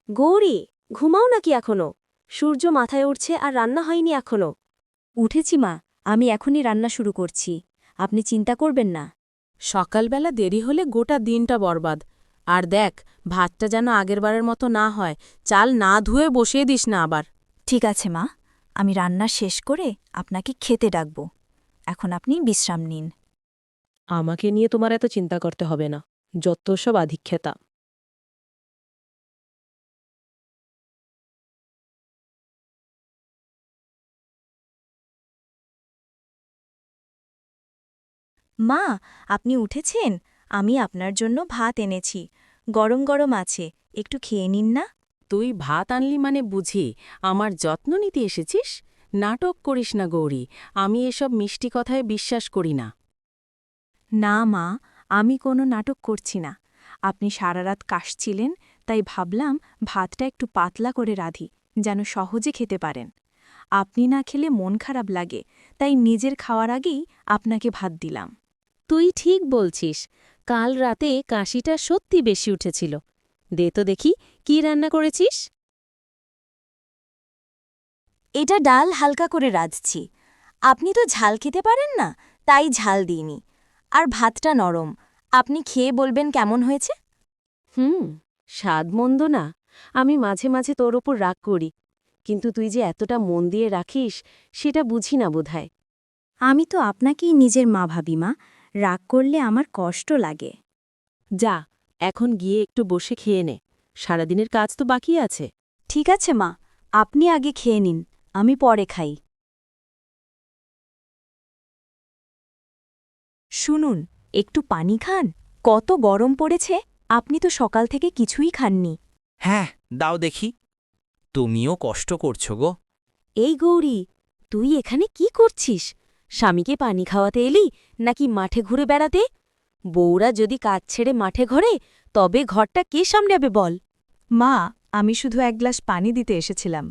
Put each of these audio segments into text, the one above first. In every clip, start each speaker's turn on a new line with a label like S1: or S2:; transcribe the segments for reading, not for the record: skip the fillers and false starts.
S1: গৌরী, ঘুমাও নাকি এখনো? সূর্য মাথায় উঠছে আর রান্না হয়নি এখনো।
S2: উঠেছি মা, আমি এখনই রান্না শুরু করছি। আপনি চিন্তা করবেন না।
S3: সকালবেলা দেরি হলে গোটা দিনটা বরবাদ। আর দেখ, ভাতটা যেন আগেরবারের মতো না হয়। চাল না ধুয়ে বসিয়ে দিস না আবার।
S2: ঠিক আছে মা, আমি রান্না শেষ করে আপনাকে খেতে ডাকব। এখন আপনি বিশ্রাম নিন।
S1: আমাকে নিয়ে তোমার এত চিন্তা করতে হবে না, যত সব আধিক্যতা।
S2: মা, আপনি উঠেছেন? আমি আপনার জন্য ভাত এনেছি। গরম গরম আছে, একটু খেয়ে নিন না।
S3: তুই ভাত আনলি মানে বুঝি আমার যত্ন নিতে এসেছিস? নাটক করিস না গৌরী, আমি এসব মিষ্টি কথায় বিশ্বাস করি না।
S2: না মা, আমি কোনো নাটক করছি না। আপনি সারা রাত কাশছিলেন, তাই ভাবলাম ভাতটা একটু পাতলা করে রাঁধি, যেন সহজে খেতে পারেন। আপনি না খেলে মন খারাপ লাগে, তাই নিজের খাওয়ার আগেই আপনাকে ভাত দিলাম।
S1: তুই ঠিক বলছিস, কাল রাতে কাশিটা সত্যি বেশি উঠেছিল। দে তো দেখি, কি রান্না করেছিস?
S2: এটা ডাল হালকা করে রাঁধছি। আপনি তো ঝাল খেতে পারেন না, তাই ঝাল দিইনি। আর ভাতটা নরম। আপনি খেয়ে বলবেন কেমন হয়েছে।
S1: স্বাদ মন্দ না। আমি মাঝে মাঝে তোর ওপর রাগ করি, কিন্তু তুই যে এতটা মন দিয়ে রাখিস সেটা বুঝি না বোধহয়।
S2: আমি তো আপনাকেই নিজের মা ভাবি মা, রাগ করলে আমার কষ্ট লাগে।
S1: যা, এখন গিয়ে একটু বসে খেয়ে নে, সারাদিনের কাজ তো বাকি আছে।
S2: ঠিক আছে মা, আপনি আগে খেয়ে নিন, আমি পরে খাই। শুনুন, একটু পানি খান। কত গরম পড়েছে, আপনি তো সকাল থেকে কিছুই খাননি।
S4: হ্যাঁ, দাও দেখি। তুমিও কষ্ট করছো গো।
S1: এই গৌরী, তুই এখানে কি করছিস? স্বামীকে পানি খাওয়াতে এলি নাকি মাঠে ঘুরে বেড়াতে? বউরা যদি কাজ ছেড়ে মাঠে ঘরে, তবে ঘরটা কে সামলাবে বল?
S2: মা, আমি শুধু এক গ্লাস পানি দিতে এসেছিলাম।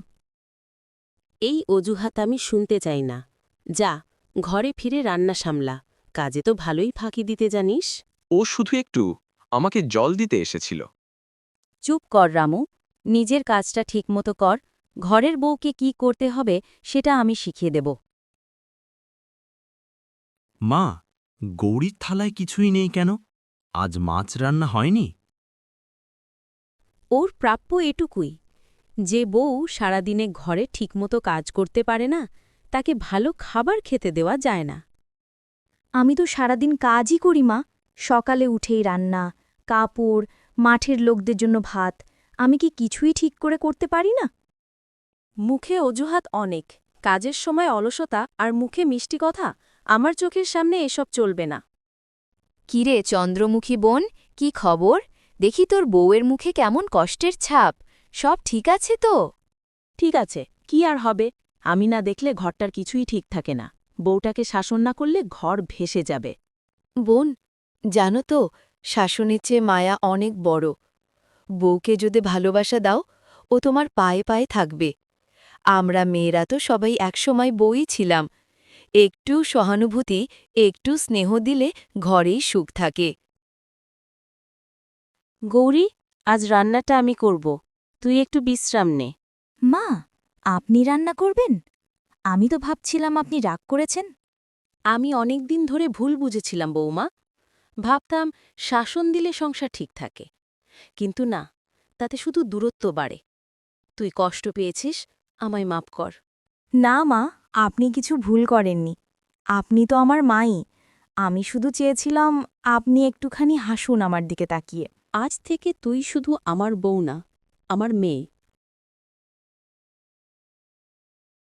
S1: এই অজুহাত আমি শুনতে চাই না। যা, ঘরে ফিরে রান্না সামলা, কাজে তো ভালোই ফাঁকি দিতে জানিস।
S5: ও শুধু একটু আমাকে জল দিতে এসেছিল।
S1: চুপ কর রামু, নিজের কাজটা ঠিকমতো কর। ঘরের বউকে কি করতে হবে সেটা আমি শিখিয়ে দেব।
S4: মা, গৌরীর থালায় কিছুই নেই কেন? আজ মাছ রান্না হয়নি?
S1: ওর প্রাপ্য এটুকুই। যে বউ সারাদিনে ঘরে ঠিকমতো কাজ করতে পারে না, তাকে ভালো খাবার খেতে দেওয়া যায় না।
S2: আমি তো সারাদিন কাজই করি মা, সকালে উঠেই রান্না, কাপড়, মাঠের লোকদের জন্য ভাত। আমি কি কিছুই ঠিক করে করতে পারি না?
S1: মুখে অজুহাত অনেক, কাজের সময় অলসতা আর মুখে মিষ্টি কথা। আমার চোখের সামনে এসব চলবে না।
S6: কিরে চন্দ্রমুখী বোন, কি খবর? দেখি তোর বউয়ের মুখে কেমন কষ্টের ছাপ। সব ঠিক আছে তো?
S3: ঠিক আছে, কি আর হবে? আমি না দেখলে ঘরটার কিছুই ঠিক থাকে না। বউটাকে শাসন না করলে ঘর ভেসে যাবে।
S6: বোন, জানো তো, শাসনের চেয়ে মায়া অনেক বড়। বউকে যদি ভালোবাসা দাও, ও তোমার পায়ে পায়ে থাকবে। আমরা মেয়েরা তো সবাই একসময় বউই ছিলাম। একটু সহানুভূতি, একটু স্নেহ দিলে ঘরেই সুখ থাকে।
S1: গৌরী, আজ রান্নাটা আমি করব, তুই একটু বিশ্রাম নে।
S2: মা, আপনি রান্না করবেন? আমি তো ভাবছিলাম আপনি রাগ করেছেন।
S1: আমি অনেক দিন ধরে ভুল বুঝেছিলাম বৌমা। ভাবতাম শাসন দিলে সংসার ঠিক থাকে, কিন্তু না, তাতে শুধু দূরত্ব বাড়ে। তুই কষ্ট পেয়েছিস, আমায় মাপ কর।
S2: না মা, আপনি কিছু ভুল করেননি। আপনি তো আমার মাই। আমি শুধু চেয়েছিলাম আপনি একটুখানি হাসুন আমার দিকে তাকিয়ে।
S1: আজ থেকে তুই শুধু আমার বউ না, আমার মেয়ে।